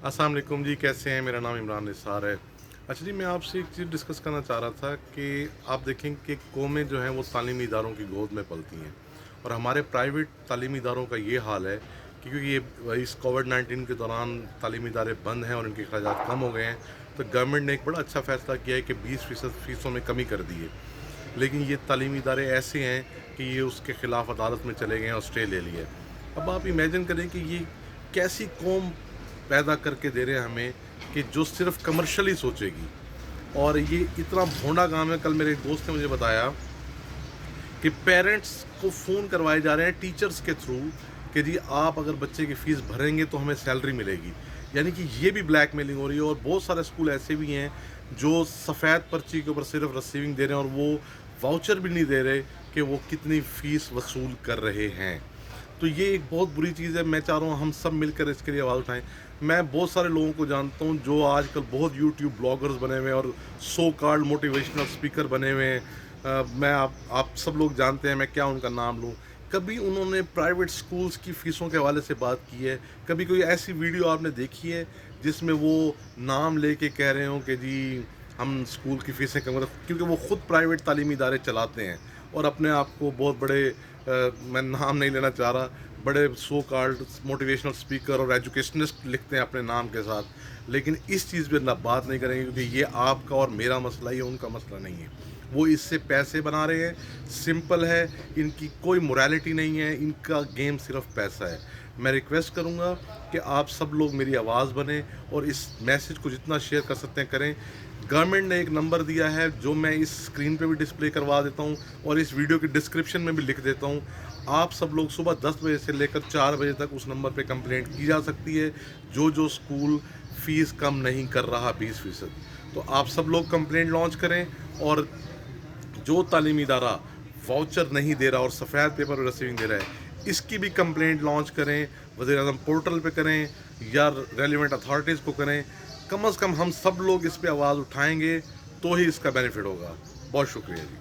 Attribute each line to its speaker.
Speaker 1: अस्सलाम वालेकुम जी, कैसे हैं? मेरा नाम इमरान निसार है। अच्छा जी, मैं आपसे एक चीज़ डिस्कस करना चाह रहा था कि आप देखें कि कौमें जो हैं वो तालीमी इदारों की गोद में पलती हैं, और हमारे प्राइवेट तालीमी इदारों का ये हाल है कि क्योंकि ये इस कोविड-19 के दौरान तालीमी इदारे बंद हैं और इनके अखराजात कम हो गए हैं, तो गवर्नमेंट ने एक बड़ा अच्छा फ़ैसला किया है कि 20% फ़ीसों में कमी कर दी है। लेकिन ये तालीमी इदारे ऐसे हैं कि ये उसके ख़िलाफ़ अदालत में चले गए हैं और स्टे ले लिया है। अब आप इमेजिन करें कि ये कैसी कौम पैदा करके दे रहे हैं हमें कि जो सिर्फ कमर्शियली सोचेगी। और ये इतना भोंडा काम है। कल मेरे एक दोस्त ने मुझे बताया कि पेरेंट्स को फ़ोन करवाए जा रहे हैं टीचर्स के थ्रू कि जी आप अगर बच्चे की फ़ीस भरेंगे तो हमें सैलरी मिलेगी। यानी कि ये भी ब्लैकमेलिंग हो रही है, और बहुत सारे स्कूल ऐसे भी हैं जो सफ़ेद पर्ची के ऊपर सिर्फ रिसीविंग दे रहे हैं और वो वाउचर भी नहीं दे रहे कि वो कितनी फ़ीस वसूल कर रहे हैं। तो ये एक बहुत बुरी चीज़ है। मैं चाह रहा हूँ हम सब मिलकर इसके लिए आवाज़ उठाएँ। मैं बहुत सारे लोगों को जानता हूँ जो आजकल बहुत यूट्यूब ब्लॉगर्स बने हुए हैं और सो कॉल्ड मोटिवेशनल स्पीकर बने हुए हैं। मैं आप सब लोग जानते हैं, मैं क्या उनका नाम लूँ। कभी उन्होंने प्राइवेट स्कूल्स की फ़ीसों के हवाले से बात की है? कभी कोई ऐसी वीडियो आपने देखी है जिसमें वो नाम लेके कह रहे हों कि जी हम स्कूल की फ़ीसें कम करें? क्योंकि वो खुद प्राइवेट तालीमी इदारे चलाते हैं और अपने आप को बहुत बड़े मैं नाम नहीं लेना चाह रहा, बड़े सो कॉल्ड मोटिवेशनल स्पीकर और एजुकेशनिस्ट लिखते हैं अपने नाम के साथ। लेकिन इस चीज़ पे ना बात नहीं करेंगे क्योंकि ये आपका और मेरा मसला ही है, उनका मसला नहीं है। वो इससे पैसे बना रहे हैं, सिंपल है। इनकी कोई मोरालिटी नहीं है, इनका गेम सिर्फ पैसा है। मैं रिक्वेस्ट करूँगा कि आप सब लोग मेरी आवाज़ बने और इस मैसेज को जितना शेयर कर सकते हैं करें। गवर्नमेंट ने एक नंबर दिया है जो मैं इस स्क्रीन पे भी डिस्प्ले करवा देता हूँ और इस वीडियो के डिस्क्रिप्शन में भी लिख देता हूँ। आप सब लोग सुबह 10 बजे से लेकर 4 बजे तक उस नंबर पे कंप्लेंट की जा सकती है, जो स्कूल फ़ीस कम नहीं कर रहा 20%। तो आप सब लोग कंप्लेंट लॉन्च करें, और जो तालीमी इदारा वाउचर नहीं दे रहा और सफ़ेद पेपर पर रिसीविंग दे रहा है, इसकी भी कंप्लेंट लॉन्च करें। वज़ीर-ए-आज़म पोर्टल पे करें या रेलिवेंट अथॉरिटीज़ को करें। कम से कम हम सब लोग इस पे आवाज़ उठाएंगे तो ही इसका बेनिफिट होगा। बहुत शुक्रिया जी।